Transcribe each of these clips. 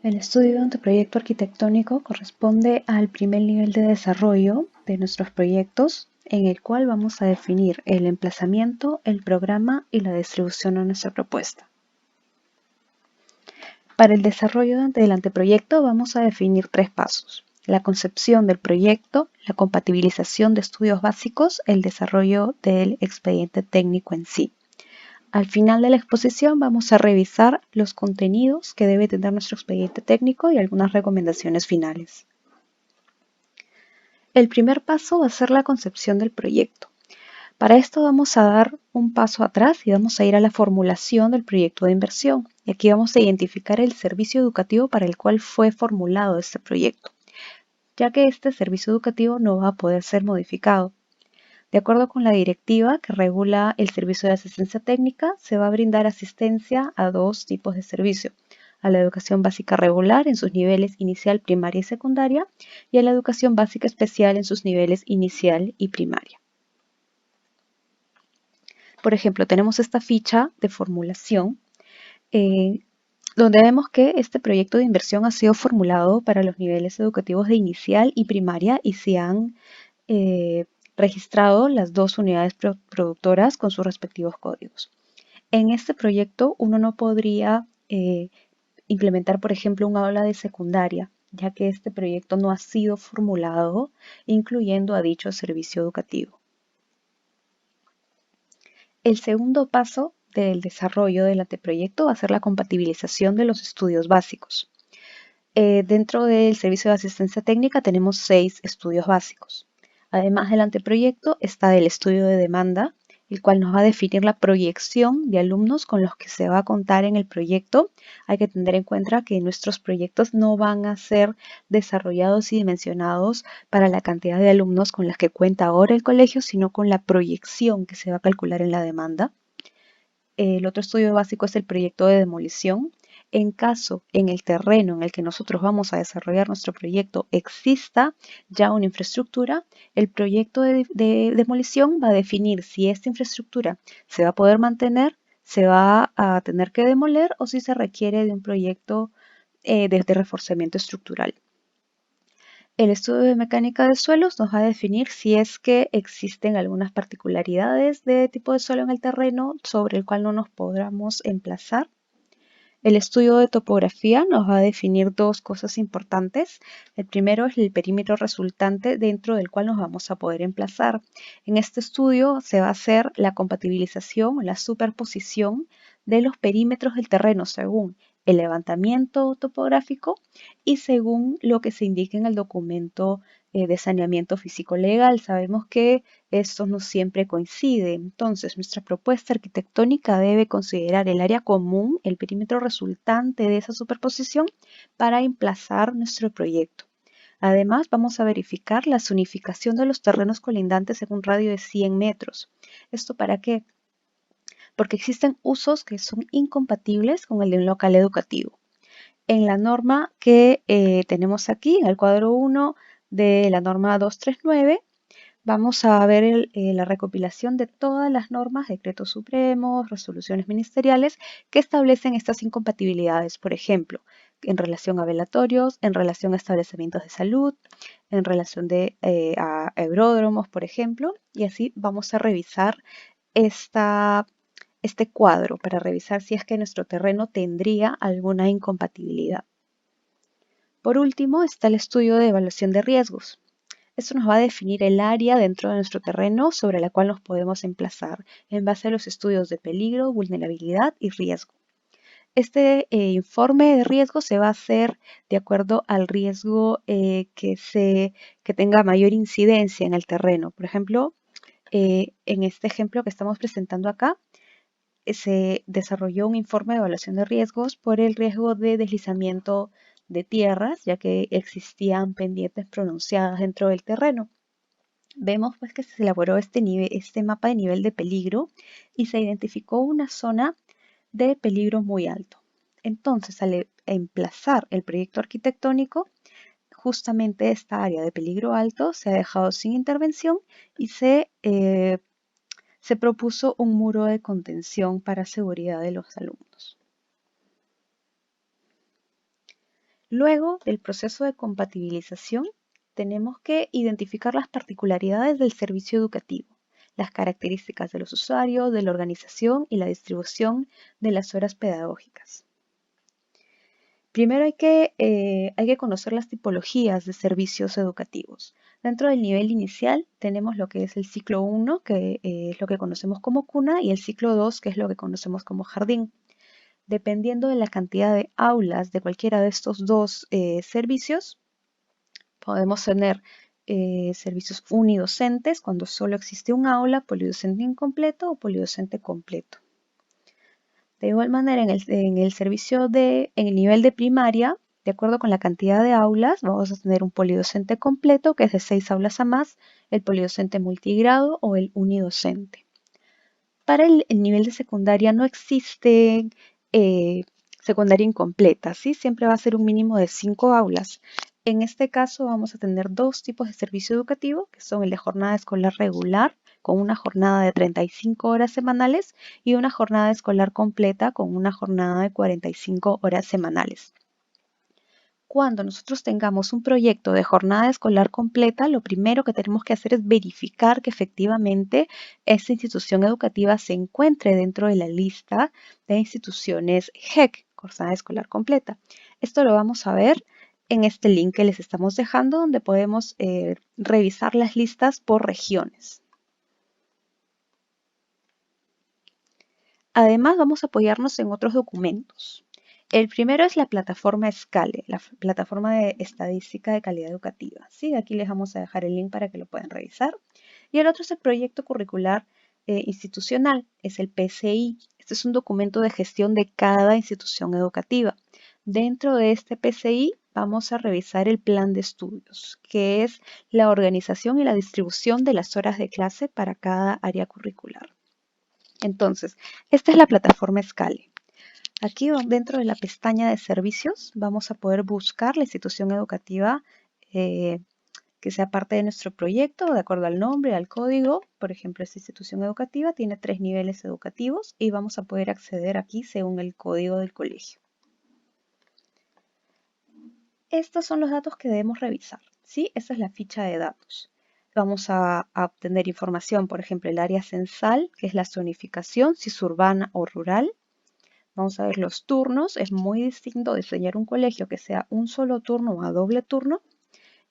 El estudio de anteproyecto arquitectónico corresponde al primer nivel de desarrollo de nuestros proyectos, en el cual vamos a definir el emplazamiento, el programa y la distribución de nuestra propuesta. Para el desarrollo del anteproyecto vamos a definir 3 pasos: la concepción del proyecto, la compatibilización de estudios básicos, el desarrollo del expediente técnico en sí. Al final de la exposición vamos a revisar los contenidos que debe tener nuestro expediente técnico y algunas recomendaciones finales. El primer paso va a ser la concepción del proyecto. Para esto vamos a dar un paso atrás y vamos a ir a la formulación del proyecto de inversión. Y aquí vamos a identificar el servicio educativo para el cual fue formulado este proyecto, ya que este servicio educativo no va a poder ser modificado. De acuerdo con la directiva que regula el servicio de asistencia técnica, se va a brindar asistencia a 2 tipos de servicio: a la educación básica regular en sus niveles inicial, primaria y secundaria, y a la educación básica especial en sus niveles inicial y primaria. Por ejemplo, tenemos esta ficha de formulación donde vemos que este proyecto de inversión ha sido formulado para los niveles educativos de inicial y primaria y se han registrado las 2 unidades productoras con sus respectivos códigos. En este proyecto uno no podría implementar, por ejemplo, un aula de secundaria, ya que este proyecto no ha sido formulado incluyendo a dicho servicio educativo. El segundo paso del desarrollo del anteproyecto va a ser la compatibilización de los estudios básicos. Dentro del servicio de asistencia técnica tenemos 6 estudios básicos. Además del anteproyecto está el estudio de demanda, el cual nos va a definir la proyección de alumnos con los que se va a contar en el proyecto. Hay que tener en cuenta que nuestros proyectos no van a ser desarrollados y dimensionados para la cantidad de alumnos con las que cuenta ahora el colegio, sino con la proyección que se va a calcular en la demanda. El otro estudio básico es el proyecto de demolición. En caso en el terreno en el que nosotros vamos a desarrollar nuestro proyecto exista ya una infraestructura, el proyecto de demolición va a definir si esta infraestructura se va a poder mantener, se va a tener que demoler o si se requiere de un proyecto de reforzamiento estructural. El estudio de mecánica de suelos nos va a definir si es que existen algunas particularidades de tipo de suelo en el terreno sobre el cual no nos podamos emplazar. El estudio de topografía nos va a definir 2 cosas importantes. El primero es el perímetro resultante dentro del cual nos vamos a poder emplazar. En este estudio se va a hacer la compatibilización o la superposición de los perímetros del terreno según el levantamiento topográfico y según lo que se indique en el documento de saneamiento físico-legal. Sabemos que esto no siempre coincide. Entonces, nuestra propuesta arquitectónica debe considerar el área común, el perímetro resultante de esa superposición para emplazar nuestro proyecto. Además, vamos a verificar la zonificación de los terrenos colindantes en un radio de 100 metros. ¿Esto para qué? Porque existen usos que son incompatibles con el de un local educativo. En la norma que tenemos aquí, en el cuadro 1 de la norma 239, vamos a ver la recopilación de todas las normas, decretos supremos, resoluciones ministeriales que establecen estas incompatibilidades. Por ejemplo, en relación a velatorios, en relación a establecimientos de salud, en relación a aeródromos, por ejemplo, y así vamos a revisar este cuadro para revisar si es que nuestro terreno tendría alguna incompatibilidad. Por último, está el estudio de evaluación de riesgos. Esto nos va a definir el área dentro de nuestro terreno sobre la cual nos podemos emplazar en base a los estudios de peligro, vulnerabilidad y riesgo. Este informe de riesgo se va a hacer de acuerdo al riesgo que tenga mayor incidencia en el terreno. Por ejemplo, en este ejemplo que estamos presentando acá, se desarrolló un informe de evaluación de riesgos por el riesgo de deslizamiento de tierras, ya que existían pendientes pronunciadas dentro del terreno. Vemos pues que se elaboró este mapa de nivel de peligro y se identificó una zona de peligro muy alto. Entonces, al emplazar el proyecto arquitectónico, justamente esta área de peligro alto se ha dejado sin intervención y se propuso un muro de contención para seguridad de los alumnos. Luego del proceso de compatibilización, tenemos que identificar las particularidades del servicio educativo, las características de los usuarios, de la organización y la distribución de las horas pedagógicas. Primero hay que conocer las tipologías de servicios educativos. Dentro del nivel inicial tenemos lo que es el ciclo 1, que es lo que conocemos como cuna, y el ciclo 2, que es lo que conocemos como jardín. Dependiendo de la cantidad de aulas de cualquiera de estos dos servicios, podemos tener servicios unidocentes cuando solo existe un aula, polidocente incompleto o polidocente completo. De igual manera, en el nivel de primaria, de acuerdo con la cantidad de aulas, vamos a tener un polidocente completo, que es de 6 aulas a más, el polidocente multigrado o el unidocente. Para el nivel de secundaria no existe secundaria incompleta, ¿sí? Siempre va a ser un mínimo de 5 aulas. En este caso vamos a tener dos tipos de servicio educativo, que son el de jornada escolar regular, con una jornada de 35 horas semanales, y una jornada escolar completa con una jornada de 45 horas semanales. Cuando nosotros tengamos un proyecto de jornada escolar completa, lo primero que tenemos que hacer es verificar que efectivamente esta institución educativa se encuentre dentro de la lista de instituciones GEC, jornada escolar completa. Esto lo vamos a ver en este link que les estamos dejando, donde podemos revisar las listas por regiones. Además, vamos a apoyarnos en otros documentos. El primero es la plataforma SCALE, la plataforma de estadística de calidad educativa. ¿Sí? Aquí les vamos a dejar el link para que lo puedan revisar. Y el otro es el proyecto curricular institucional, es el PCI. Este es un documento de gestión de cada institución educativa. Dentro de este PCI vamos a revisar el plan de estudios, que es la organización y la distribución de las horas de clase para cada área curricular. Entonces, esta es la plataforma SCALE. Aquí dentro de la pestaña de servicios vamos a poder buscar la institución educativa que sea parte de nuestro proyecto, de acuerdo al nombre, al código. Por ejemplo, esta institución educativa tiene 3 niveles educativos y vamos a poder acceder aquí según el código del colegio. Estos son los datos que debemos revisar, ¿sí? Esta es la ficha de datos. Vamos a obtener información, por ejemplo, el área censal, que es la zonificación, si es urbana o rural. Vamos a ver los turnos. Es muy distinto diseñar un colegio que sea un solo turno o a doble turno.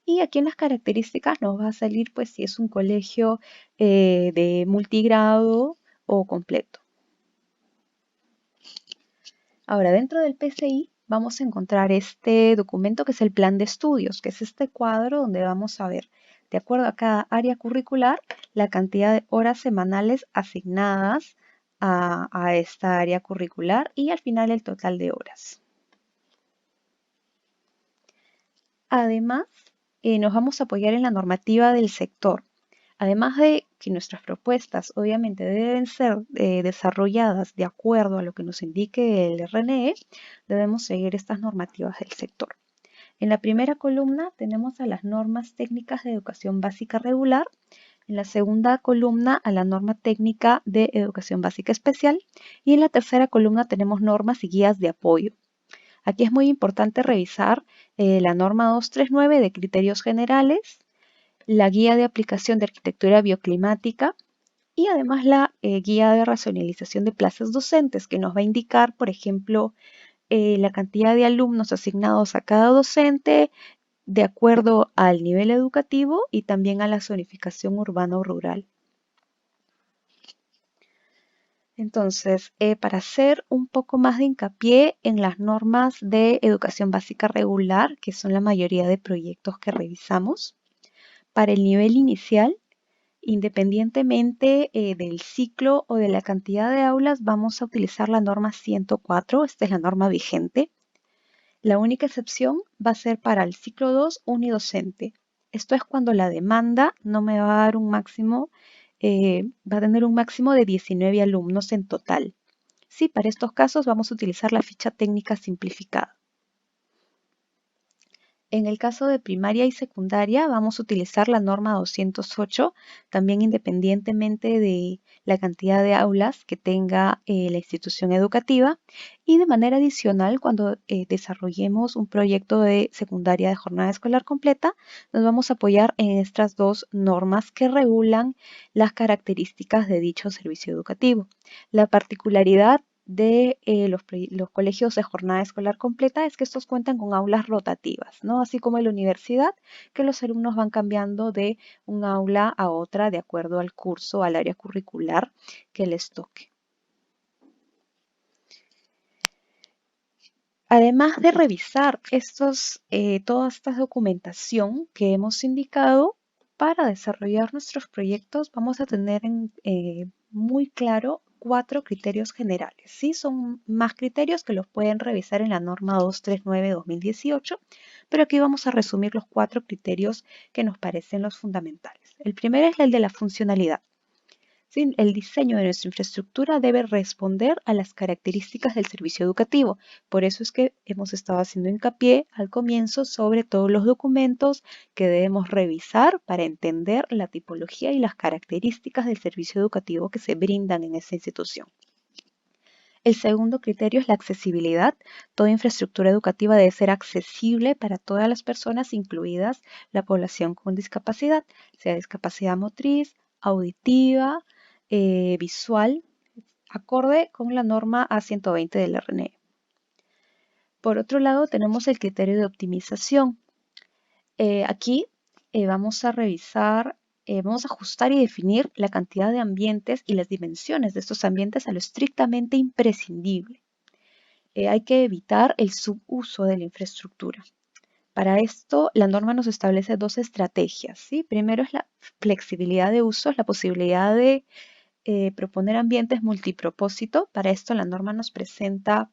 Y aquí en las características nos va a salir pues si es un colegio de multigrado o completo. Ahora, dentro del PCI vamos a encontrar este documento que es el plan de estudios, que es este cuadro donde vamos a ver, de acuerdo a cada área curricular, la cantidad de horas semanales asignadas a esta área curricular y al final el total de horas. Además, nos vamos a apoyar en la normativa del sector. Además de que nuestras propuestas obviamente deben ser desarrolladas de acuerdo a lo que nos indique el RNE, debemos seguir estas normativas del sector. En la primera columna tenemos a las normas técnicas de educación básica regular. En la segunda columna a la norma técnica de educación básica especial. Y en la tercera columna tenemos normas y guías de apoyo. Aquí es muy importante revisar la norma 239 de criterios generales, la guía de aplicación de arquitectura bioclimática y además la guía de racionalización de plazas docentes que nos va a indicar, por ejemplo, la cantidad de alumnos asignados a cada docente de acuerdo al nivel educativo y también a la zonificación urbana o rural. Entonces, para hacer un poco más de hincapié en las normas de educación básica regular, que son la mayoría de proyectos que revisamos, para el nivel inicial, independientemente del ciclo o de la cantidad de aulas, vamos a utilizar la norma 104, esta es la norma vigente. La única excepción va a ser para el ciclo 2 unidocente. Esto es cuando la demanda no me va a dar un máximo, va a tener un máximo de 19 alumnos en total. Sí, para estos casos vamos a utilizar la ficha técnica simplificada. En el caso de primaria y secundaria vamos a utilizar la norma 208, también independientemente de la cantidad de aulas que tenga la institución educativa. Y de manera adicional, cuando desarrollemos un proyecto de secundaria de jornada escolar completa, nos vamos a apoyar en estas dos normas que regulan las características de dicho servicio educativo. La particularidad de los colegios de jornada escolar completa es que estos cuentan con aulas rotativas, ¿no? Así como en la universidad, que los alumnos van cambiando de un aula a otra de acuerdo al curso, al área curricular que les toque. Además de revisar toda esta documentación que hemos indicado, para desarrollar nuestros proyectos vamos a tener muy claro 4 criterios generales. ¿Sí? Son más criterios que los pueden revisar en la norma 239-2018, pero aquí vamos a resumir los 4 criterios que nos parecen los fundamentales. El primero es el de la funcionalidad. ¿Sí? El diseño de nuestra infraestructura debe responder a las características del servicio educativo. Por eso es que hemos estado haciendo hincapié al comienzo sobre todos los documentos que debemos revisar para entender la tipología y las características del servicio educativo que se brindan en esa institución. El segundo criterio es la accesibilidad. Toda infraestructura educativa debe ser accesible para todas las personas, incluidas la población con discapacidad, sea discapacidad motriz, auditiva, visual, acorde con la norma A120 del RNE. Por otro lado, tenemos el criterio de optimización. Aquí vamos a revisar, vamos a ajustar y definir la cantidad de ambientes y las dimensiones de estos ambientes a lo estrictamente imprescindible. Hay que evitar el subuso de la infraestructura. Para esto, la norma nos establece 2 estrategias, ¿sí? Primero es la flexibilidad de usos, la posibilidad de proponer ambientes multipropósito. Para esto, la norma nos presenta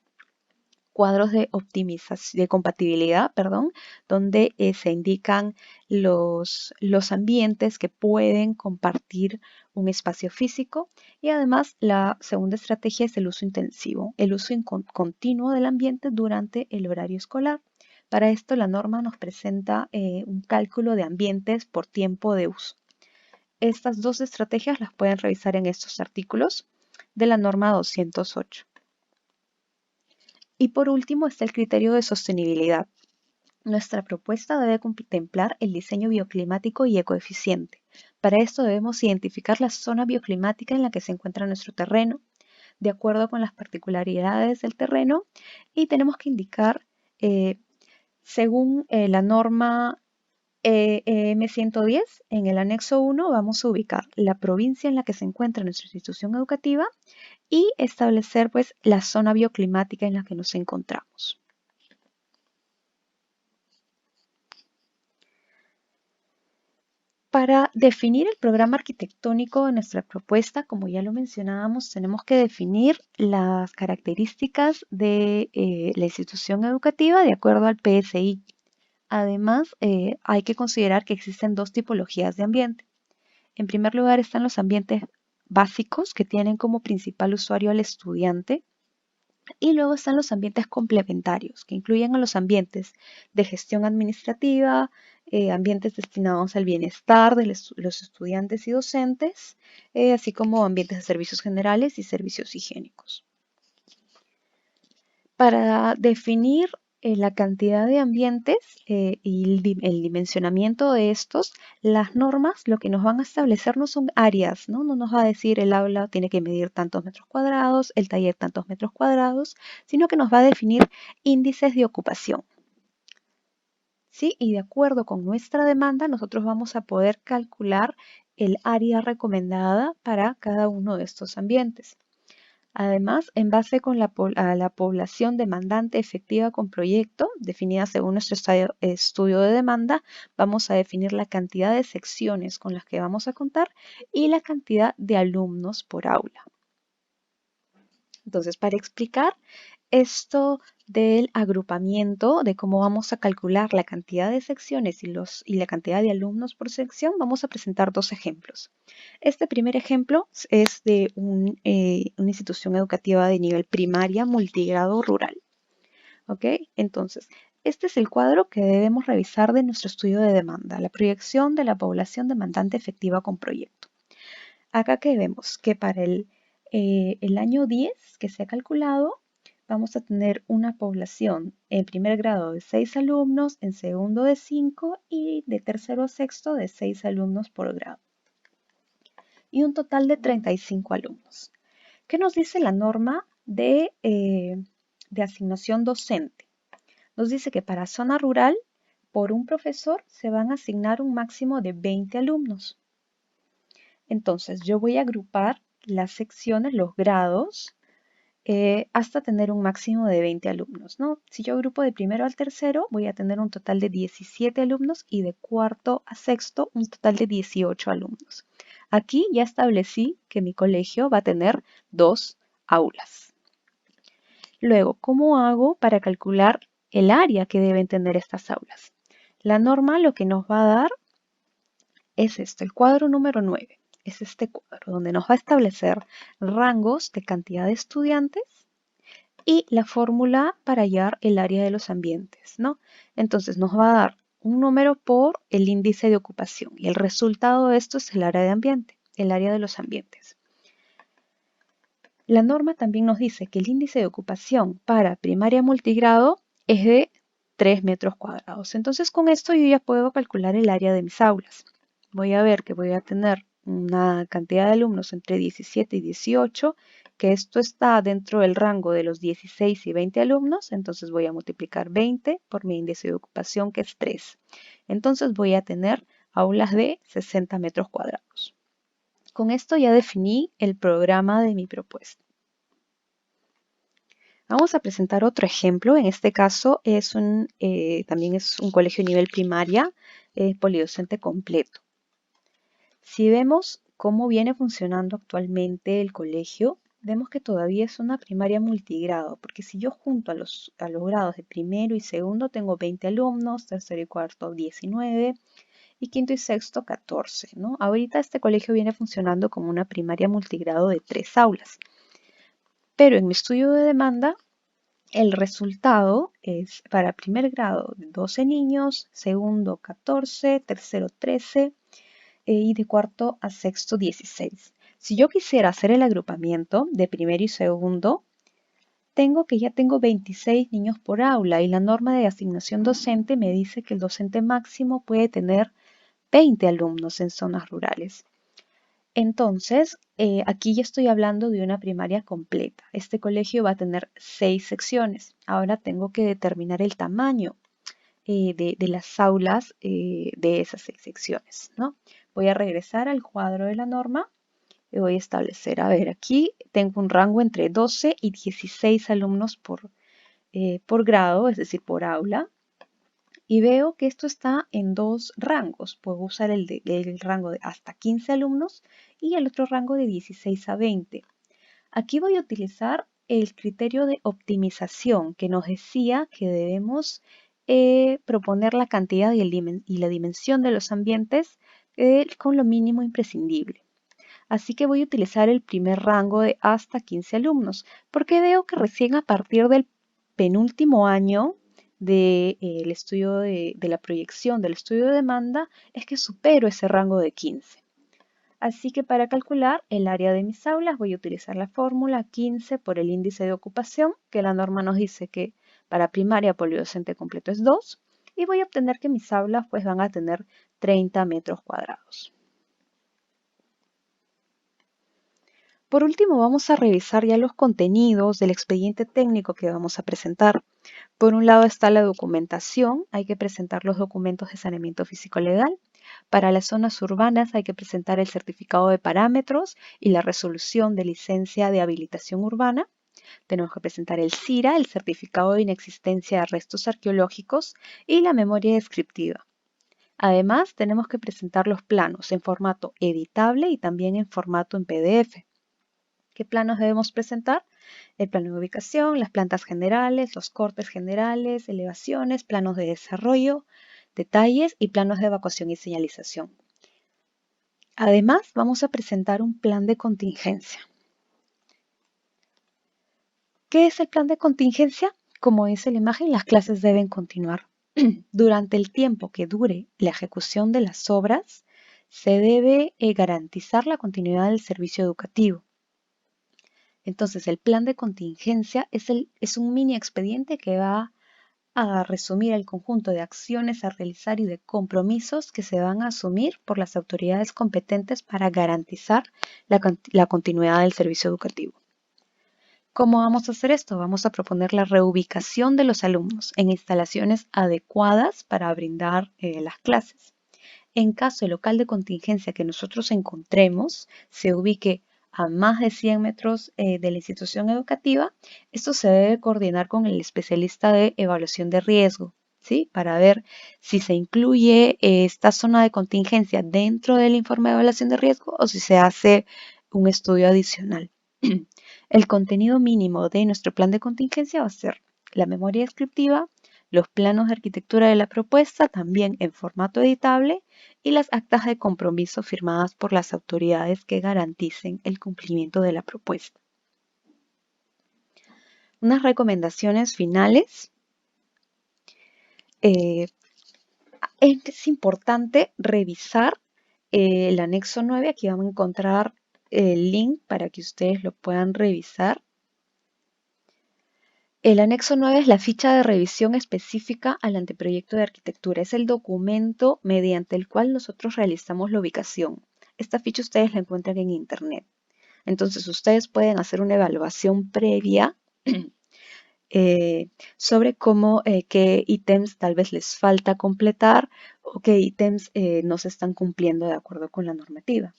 cuadros de optimización, de compatibilidad, perdón, donde se indican los ambientes que pueden compartir un espacio físico. Y además, la segunda estrategia es el uso intensivo, el uso continuo del ambiente durante el horario escolar. Para esto, la norma nos presenta un cálculo de ambientes por tiempo de uso. Estas 2 estrategias las pueden revisar en estos artículos de la norma 208. Y por último está el criterio de sostenibilidad. Nuestra propuesta debe contemplar el diseño bioclimático y ecoeficiente. Para esto debemos identificar la zona bioclimática en la que se encuentra nuestro terreno, de acuerdo con las particularidades del terreno, y tenemos que indicar, según la norma M110, en el anexo 1 vamos a ubicar la provincia en la que se encuentra nuestra institución educativa y establecer pues la zona bioclimática en la que nos encontramos. Para definir el programa arquitectónico de nuestra propuesta, como ya lo mencionábamos, tenemos que definir las características de la institución educativa de acuerdo al PSI. Además, hay que considerar que existen 2 tipologías de ambiente. En primer lugar están los ambientes básicos, que tienen como principal usuario al estudiante. Y luego están los ambientes complementarios, que incluyen a los ambientes de gestión administrativa, ambientes destinados al bienestar de los estudiantes y docentes, así como ambientes de servicios generales y servicios higiénicos. Para definir la cantidad de ambientes y el dimensionamiento de estos, las normas lo que nos van a establecer no son áreas, ¿no? No nos va a decir el aula tiene que medir tantos metros cuadrados, el taller tantos metros cuadrados, sino que nos va a definir índices de ocupación. ¿Sí? Y de acuerdo con nuestra demanda, nosotros vamos a poder calcular el área recomendada para cada uno de estos ambientes. Además, en base a la población demandante efectiva con proyecto, definida según nuestro estudio de demanda, vamos a definir la cantidad de secciones con las que vamos a contar y la cantidad de alumnos por aula. Entonces, para explicar esto del agrupamiento, de cómo vamos a calcular la cantidad de secciones y la cantidad de alumnos por sección, vamos a presentar 2 ejemplos. Este primer ejemplo es de una institución educativa de nivel primaria multigrado rural. ¿Ok? Entonces, Este es el cuadro que debemos revisar de nuestro estudio de demanda, la proyección de la población demandante efectiva con proyecto. Acá que vemos que para el año 10 que se ha calculado, vamos a tener una población en primer grado de 6 alumnos, en segundo de 5 y de tercero a sexto de 6 alumnos por grado. Y un total de 35 alumnos. ¿Qué nos dice la norma de asignación docente? Nos dice que para zona rural, por un profesor se van a asignar un máximo de 20 alumnos. Entonces, yo voy a agrupar las secciones, los grados, hasta tener un máximo de 20 alumnos, ¿no? Si yo agrupo de primero al tercero, voy a tener un total de 17 alumnos y de cuarto a sexto un total de 18 alumnos. Aquí ya establecí que mi colegio va a tener 2 aulas. Luego, ¿cómo hago para calcular el área que deben tener estas aulas? La norma lo que nos va a dar es esto, el cuadro número 9. Es este cuadro donde nos va a establecer rangos de cantidad de estudiantes y la fórmula para hallar el área de los ambientes, ¿no? Entonces nos va a dar un número por el índice de ocupación y el resultado de esto es el área de ambiente, el área de los ambientes. La norma también nos dice que el índice de ocupación para primaria multigrado es de 3 metros cuadrados. Entonces con esto yo ya puedo calcular el área de mis aulas. Voy a ver que voy a tener una cantidad de alumnos entre 17 y 18, que esto está dentro del rango de los 16 y 20 alumnos, entonces voy a multiplicar 20 por mi índice de ocupación, que es 3. Entonces voy a tener aulas de 60 metros cuadrados. Con esto ya definí el programa de mi propuesta. Vamos a presentar otro ejemplo. En este caso también es un colegio nivel primaria, polidocente completo. Si vemos cómo viene funcionando actualmente el colegio, vemos que todavía es una primaria multigrado, porque si yo junto a los grados de primero y segundo tengo 20 alumnos, tercero y cuarto 19 y quinto y sexto 14, ¿no? Ahorita este colegio viene funcionando como una primaria multigrado de 3 aulas. Pero en mi estudio de demanda, el resultado es para primer grado 12 niños, segundo 14, tercero 13 y de cuarto a sexto 16. Si yo quisiera hacer el agrupamiento de primero y segundo, ya tengo 26 niños por aula y la norma de asignación docente me dice que el docente máximo puede tener 20 alumnos en zonas rurales. Entonces, aquí ya estoy hablando de una primaria completa. Este colegio va a tener 6 secciones. Ahora tengo que determinar el tamaño de las aulas de esas 6 secciones, ¿no? Voy a regresar al cuadro de la norma y voy a establecer, a ver, aquí tengo un rango entre 12 y 16 alumnos por grado, es decir, por aula. Y veo que esto está en dos rangos. Puedo usar el rango de hasta 15 alumnos y el otro rango de 16 a 20. Aquí voy a utilizar el criterio de optimización que nos decía que debemos proponer la cantidad y la dimensión de los ambientes con lo mínimo imprescindible. Así que voy a utilizar el primer rango de hasta 15 alumnos, porque veo que recién a partir del penúltimo año del estudio de la proyección del estudio de demanda es que supero ese rango de 15. Así que para calcular el área de mis aulas voy a utilizar la fórmula 15 por el índice de ocupación, que la norma nos dice que para primaria polidocente completo es 2, y voy a obtener que mis aulas pues van a tener 30 metros cuadrados. Por último, vamos a revisar ya los contenidos del expediente técnico que vamos a presentar. Por un lado está la documentación, hay que presentar los documentos de saneamiento físico-legal. Para las zonas urbanas hay que presentar el certificado de parámetros y la resolución de licencia de habilitación urbana. Tenemos que presentar el CIRA, el certificado de inexistencia de restos arqueológicos y la memoria descriptiva. Además, tenemos que presentar los planos en formato editable y también en formato en PDF. ¿Qué planos debemos presentar? El plano de ubicación, las plantas generales, los cortes generales, elevaciones, planos de desarrollo, detalles y planos de evacuación y señalización. Además, vamos a presentar un plan de contingencia. ¿Qué es el plan de contingencia? Como dice la imagen, las clases deben continuar. Durante el tiempo que dure la ejecución de las obras, se debe garantizar la continuidad del servicio educativo. Entonces, el plan de contingencia es un mini expediente que va a resumir el conjunto de acciones a realizar y de compromisos que se van a asumir por las autoridades competentes para garantizar la continuidad del servicio educativo. ¿Cómo vamos a hacer esto? Vamos a proponer la reubicación de los alumnos en instalaciones adecuadas para brindar las clases. En caso el local de contingencia que nosotros encontremos se ubique a más de 100 metros de la institución educativa, esto se debe coordinar con el especialista de evaluación de riesgo, ¿sí? Para ver si se incluye esta zona de contingencia dentro del informe de evaluación de riesgo o si se hace un estudio adicional. El contenido mínimo de nuestro plan de contingencia va a ser la memoria descriptiva, los planos de arquitectura de la propuesta, también en formato editable, y las actas de compromiso firmadas por las autoridades que garanticen el cumplimiento de la propuesta. Unas recomendaciones finales. Es importante revisar el anexo 9. Aquí vamos a encontrar el link para que ustedes lo puedan revisar. El anexo 9 es la ficha de revisión específica al anteproyecto de arquitectura. Es el documento mediante el cual nosotros realizamos la ubicación. Esta ficha ustedes la encuentran en internet. Entonces ustedes pueden hacer una evaluación previa sobre qué ítems tal vez les falta completar o qué ítems no se están cumpliendo de acuerdo con la normativa.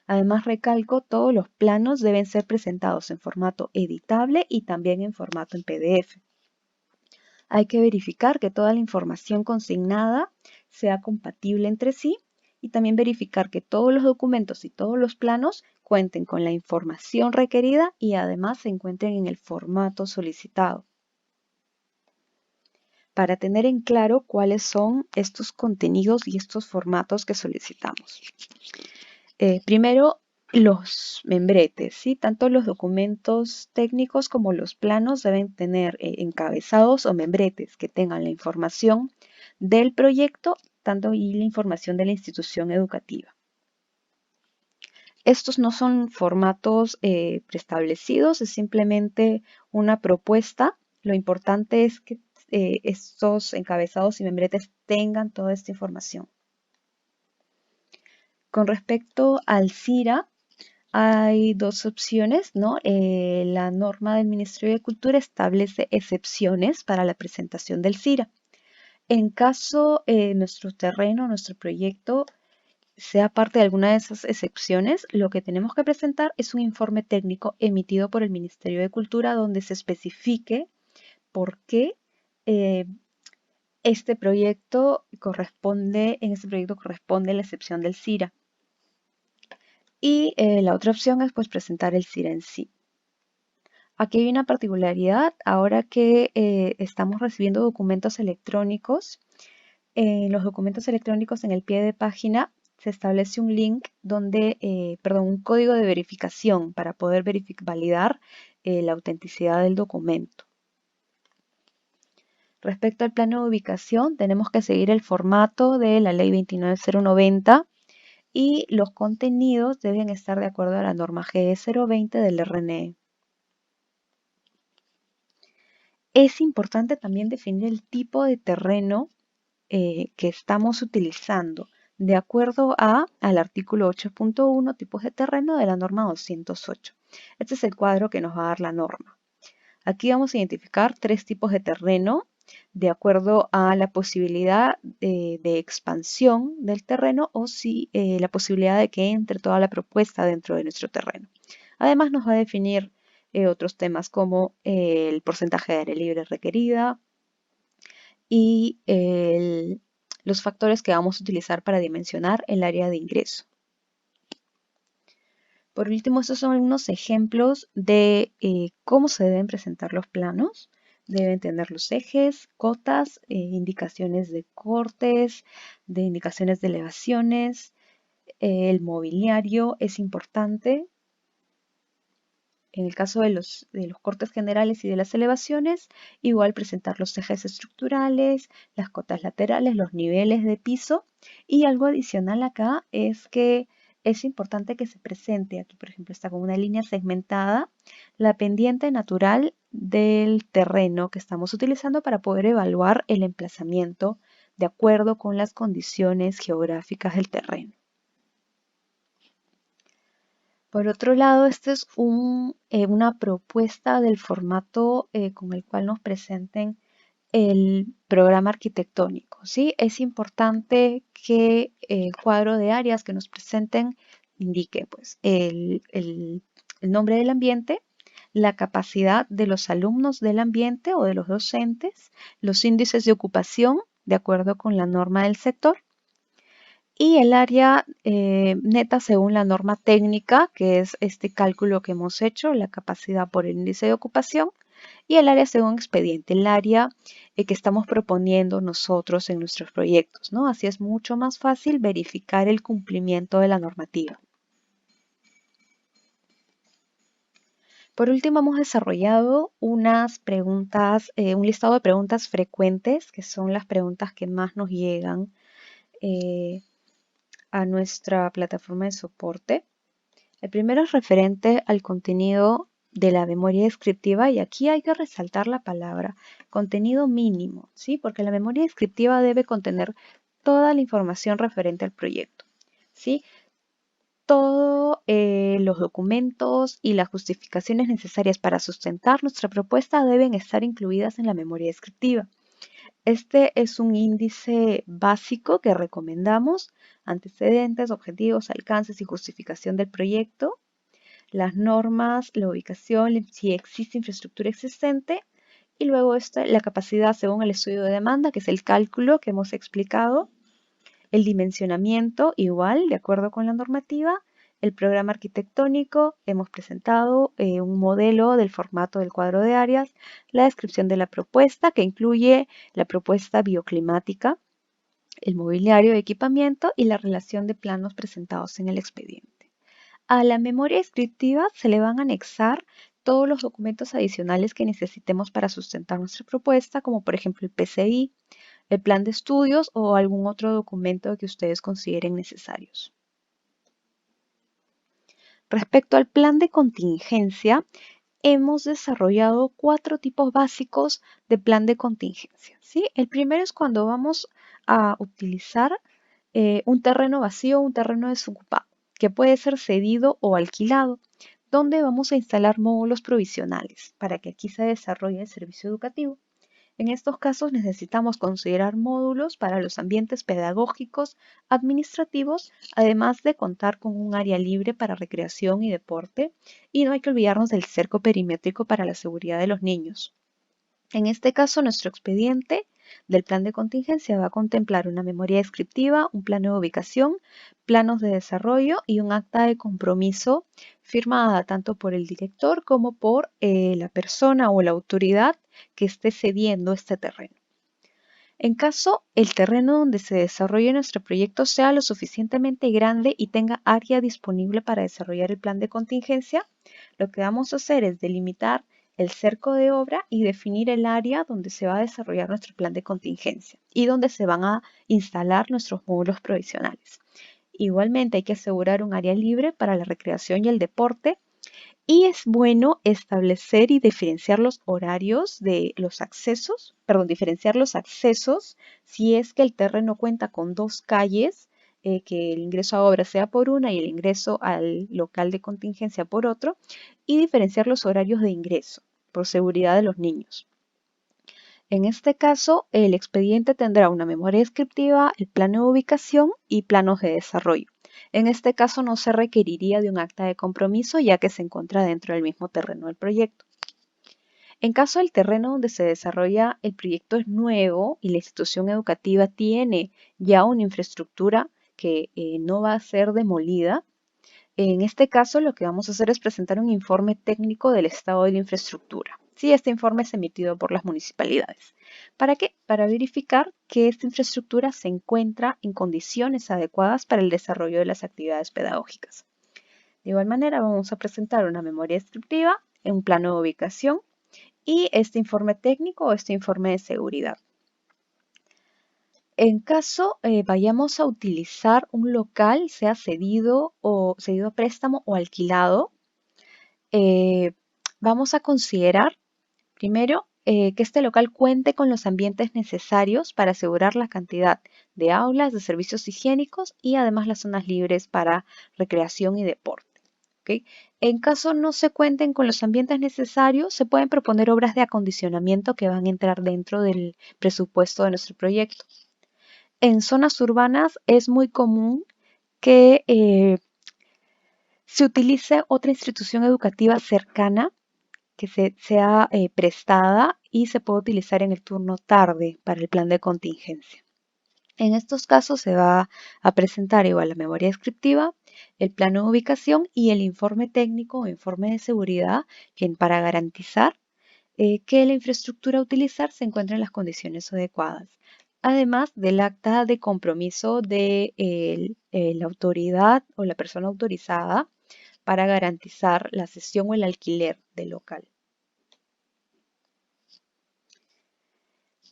Además, recalco, todos los planos deben ser presentados en formato editable y también en formato en PDF. Hay que verificar que toda la información consignada sea compatible entre sí y también verificar que todos los documentos y todos los planos cuenten con la información requerida y además se encuentren en el formato solicitado. Para tener en claro cuáles son estos contenidos y estos formatos que solicitamos. Primero, los membretes, ¿sí? Tanto los documentos técnicos como los planos deben tener encabezados o membretes que tengan la información del proyecto, tanto y la información de la institución educativa. Estos no son formatos preestablecidos, es simplemente una propuesta. Lo importante es que estos encabezados y membretes tengan toda esta información. Con respecto al CIRA, hay dos opciones, ¿no? La norma del Ministerio de Cultura establece excepciones para la presentación del CIRA. En caso nuestro terreno, nuestro proyecto, sea parte de alguna de esas excepciones, lo que tenemos que presentar es un informe técnico emitido por el Ministerio de Cultura donde se especifique por qué este proyecto corresponde la excepción del CIRA. Y la otra opción es pues presentar el CIRA en sí. Aquí hay una particularidad, ahora que estamos recibiendo documentos electrónicos, en los documentos electrónicos en el pie de página se establece un link donde, un código de verificación para poder validar la autenticidad del documento. Respecto al plano de ubicación, tenemos que seguir el formato de la ley 29090 y los contenidos deben estar de acuerdo a la norma GE 020 del RNE. Es importante también definir el tipo de terreno que estamos utilizando de acuerdo al artículo 8.1, tipos de terreno de la norma 208. Este es el cuadro que nos va a dar la norma. Aquí vamos a identificar tres tipos de terreno de acuerdo a la posibilidad de expansión del terreno o si la posibilidad de que entre toda la propuesta dentro de nuestro terreno. Además nos va a definir otros temas como el porcentaje de área libre requerida y los factores que vamos a utilizar para dimensionar el área de ingreso. Por último, estos son algunos ejemplos de cómo se deben presentar los planos. Deben tener los ejes, cotas, indicaciones de cortes, de indicaciones de elevaciones. El mobiliario es importante. En el caso de los cortes generales y de las elevaciones, igual presentar los ejes estructurales, las cotas laterales, los niveles de piso. Y algo adicional acá es que es importante que se presente, aquí por ejemplo está con una línea segmentada, la pendiente natural del terreno que estamos utilizando para poder evaluar el emplazamiento de acuerdo con las condiciones geográficas del terreno. Por otro lado, esta es una propuesta del formato con el cual nos presenten el programa arquitectónico, ¿sí? Es importante que el cuadro de áreas que nos presenten indique pues, el nombre del ambiente, la capacidad de los alumnos del ambiente o de los docentes, los índices de ocupación de acuerdo con la norma del sector, y el área neta según la norma técnica, que es este cálculo que hemos hecho, la capacidad por el índice de ocupación, y el área según expediente, el área que estamos proponiendo nosotros en nuestros proyectos, ¿no? Así es mucho más fácil verificar el cumplimiento de la normativa. Por último, hemos desarrollado unas preguntas, un listado de preguntas frecuentes, que son las preguntas que más nos llegan a nuestra plataforma de soporte. El primero es referente al contenido de la memoria descriptiva y aquí hay que resaltar la palabra contenido mínimo, ¿sí? Porque la memoria descriptiva debe contener toda la información referente al proyecto, ¿sí? Todos los documentos y las justificaciones necesarias para sustentar nuestra propuesta deben estar incluidas en la memoria descriptiva. Este es un índice básico que recomendamos: antecedentes, objetivos, alcances y justificación del proyecto, las normas, la ubicación, si existe infraestructura existente, y luego la capacidad según el estudio de demanda, que es el cálculo que hemos explicado, el dimensionamiento igual, de acuerdo con la normativa, el programa arquitectónico, hemos presentado un modelo del formato del cuadro de áreas, la descripción de la propuesta, que incluye la propuesta bioclimática, el mobiliario de equipamiento y la relación de planos presentados en el expediente. A la memoria descriptiva se le van a anexar todos los documentos adicionales que necesitemos para sustentar nuestra propuesta, como por ejemplo el PCI, el plan de estudios o algún otro documento que ustedes consideren necesarios. Respecto al plan de contingencia, hemos desarrollado 4 tipos básicos de plan de contingencia, ¿sí? El primero es cuando vamos a utilizar un terreno vacío, un terreno desocupado, que puede ser cedido o alquilado, donde vamos a instalar módulos provisionales para que aquí se desarrolle el servicio educativo. En estos casos necesitamos considerar módulos para los ambientes pedagógicos, administrativos, además de contar con un área libre para recreación y deporte, y no hay que olvidarnos del cerco perimétrico para la seguridad de los niños. En este caso, nuestro expediente del plan de contingencia va a contemplar una memoria descriptiva, un plano de ubicación, planos de desarrollo y un acta de compromiso firmada tanto por el director como por la persona o la autoridad que esté cediendo este terreno. En caso el terreno donde se desarrolle nuestro proyecto sea lo suficientemente grande y tenga área disponible para desarrollar el plan de contingencia, lo que vamos a hacer es delimitar el cerco de obra y definir el área donde se va a desarrollar nuestro plan de contingencia y donde se van a instalar nuestros módulos provisionales. Igualmente hay que asegurar un área libre para la recreación y el deporte, y es bueno establecer y diferenciar los horarios de los accesos, diferenciar los accesos si es que el terreno cuenta con 2 calles, que el ingreso a obra sea por una y el ingreso al local de contingencia por otro, y diferenciar los horarios de ingreso por seguridad de los niños. En este caso, el expediente tendrá una memoria descriptiva, el plano de ubicación y planos de desarrollo. En este caso no se requeriría de un acta de compromiso ya que se encuentra dentro del mismo terreno del proyecto. En caso del terreno donde se desarrolla el proyecto es nuevo y la institución educativa tiene ya una infraestructura que no va a ser demolida, en este caso lo que vamos a hacer es presentar un informe técnico del estado de la infraestructura. Sí, este informe es emitido por las municipalidades. ¿Para qué? Para verificar que esta infraestructura se encuentra en condiciones adecuadas para el desarrollo de las actividades pedagógicas. De igual manera vamos a presentar una memoria descriptiva, un plano de ubicación y este informe técnico o este informe de seguridad. En caso vayamos a utilizar un local, sea cedido a préstamo o alquilado, vamos a considerar primero que este local cuente con los ambientes necesarios para asegurar la cantidad de aulas, de servicios higiénicos y además las zonas libres para recreación y deporte. ¿Okay? En caso no se cuenten con los ambientes necesarios, se pueden proponer obras de acondicionamiento que van a entrar dentro del presupuesto de nuestro proyecto. En zonas urbanas es muy común que se utilice otra institución educativa cercana que sea prestada y se puede utilizar en el turno tarde para el plan de contingencia. En estos casos se va a presentar igual la memoria descriptiva, el plano de ubicación y el informe técnico o informe de seguridad para garantizar que la infraestructura a utilizar se encuentre en las condiciones adecuadas. Además del acta de compromiso de la autoridad o la persona autorizada para garantizar la cesión o el alquiler del local.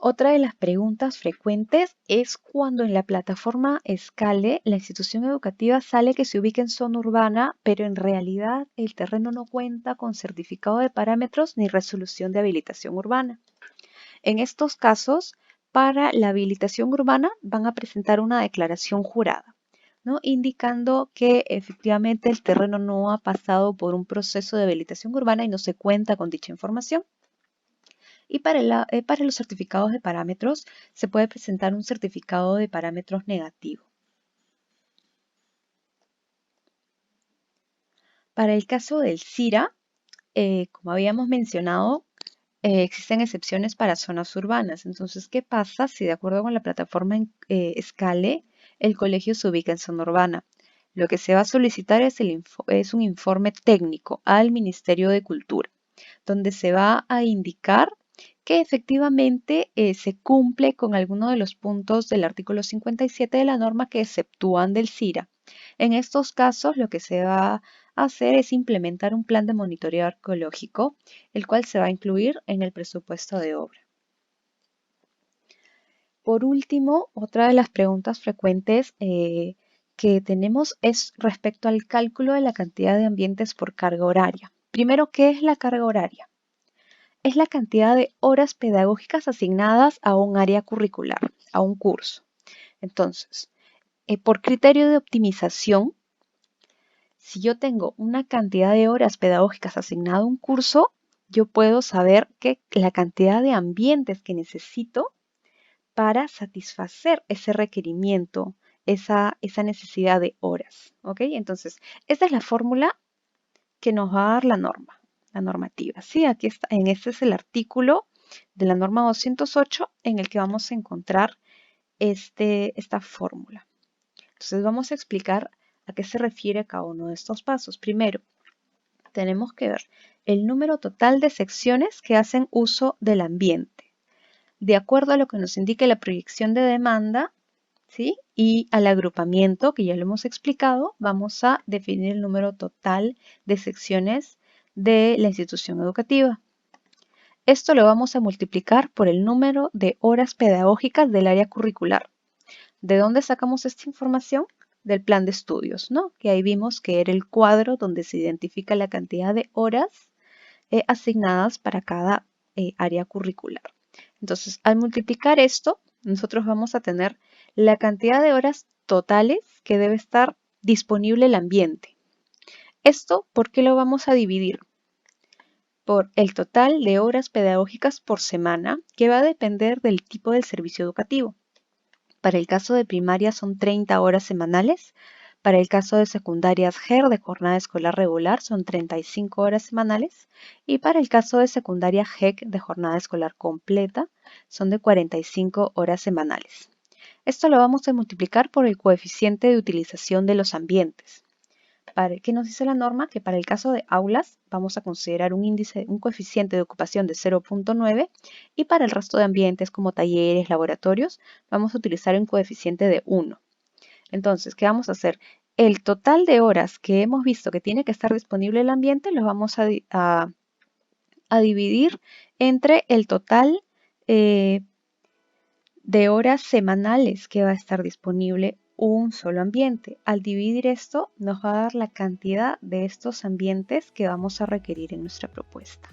Otra de las preguntas frecuentes es cuando en la plataforma Escale la institución educativa sale que se ubica en zona urbana, pero en realidad el terreno no cuenta con certificado de parámetros ni resolución de habilitación urbana. En estos casos, para la habilitación urbana van a presentar una declaración jurada, ¿no? Indicando que efectivamente el terreno no ha pasado por un proceso de habilitación urbana y no se cuenta con dicha información. Y para los certificados de parámetros se puede presentar un certificado de parámetros negativo. Para el caso del CIRA, como habíamos mencionado, existen excepciones para zonas urbanas. Entonces, ¿qué pasa si de acuerdo con la plataforma Scale, el colegio se ubica en zona urbana? Lo que se va a solicitar es un informe técnico al Ministerio de Cultura, donde se va a indicar que efectivamente se cumple con alguno de los puntos del artículo 57 de la norma que exceptúan del CIRA. En estos casos, lo que se va a hacer es implementar un plan de monitoreo arqueológico, el cual se va a incluir en el presupuesto de obra. Por último, otra de las preguntas frecuentes que tenemos es respecto al cálculo de la cantidad de ambientes por carga horaria. Primero, ¿qué es la carga horaria? Es la cantidad de horas pedagógicas asignadas a un área curricular, a un curso. Entonces, por criterio de optimización, si yo tengo una cantidad de horas pedagógicas asignada a un curso, yo puedo saber que la cantidad de ambientes que necesito para satisfacer ese requerimiento, esa necesidad de horas. ¿Ok? Entonces, esta es la fórmula que nos va a dar la normativa. ¿Sí? Aquí está, este es el artículo de la norma 208 en el que vamos a encontrar esta fórmula. Entonces vamos a explicar a qué se refiere cada uno de estos pasos. Primero, tenemos que ver el número total de secciones que hacen uso del ambiente, de acuerdo a lo que nos indique la proyección de demanda, ¿sí? Y al agrupamiento, que ya lo hemos explicado, vamos a definir el número total de secciones de la institución educativa. Esto lo vamos a multiplicar por el número de horas pedagógicas del área curricular. ¿De dónde sacamos esta información? Del plan de estudios, ¿no? Que ahí vimos que era el cuadro donde se identifica la cantidad de horas asignadas para cada área curricular. Entonces, al multiplicar esto, nosotros vamos a tener la cantidad de horas totales que debe estar disponible el ambiente. Esto, ¿por qué lo vamos a dividir? Por el total de horas pedagógicas por semana, que va a depender del tipo del servicio educativo. Para el caso de primaria son 30 horas semanales. Para el caso de secundarias GER de jornada escolar regular son 35 horas semanales. Y para el caso de secundaria GEC de jornada escolar completa son de 45 horas semanales. Esto lo vamos a multiplicar por el coeficiente de utilización de los ambientes. ¿Qué nos dice la norma? Que para el caso de aulas vamos a considerar un coeficiente de ocupación de 0.9 y para el resto de ambientes como talleres, laboratorios, vamos a utilizar un coeficiente de 1. Entonces, ¿qué vamos a hacer? El total de horas que hemos visto que tiene que estar disponible el ambiente los vamos a dividir entre el total de horas semanales que va a estar disponible un solo ambiente. Al dividir esto nos va a dar la cantidad de estos ambientes que vamos a requerir en nuestra propuesta.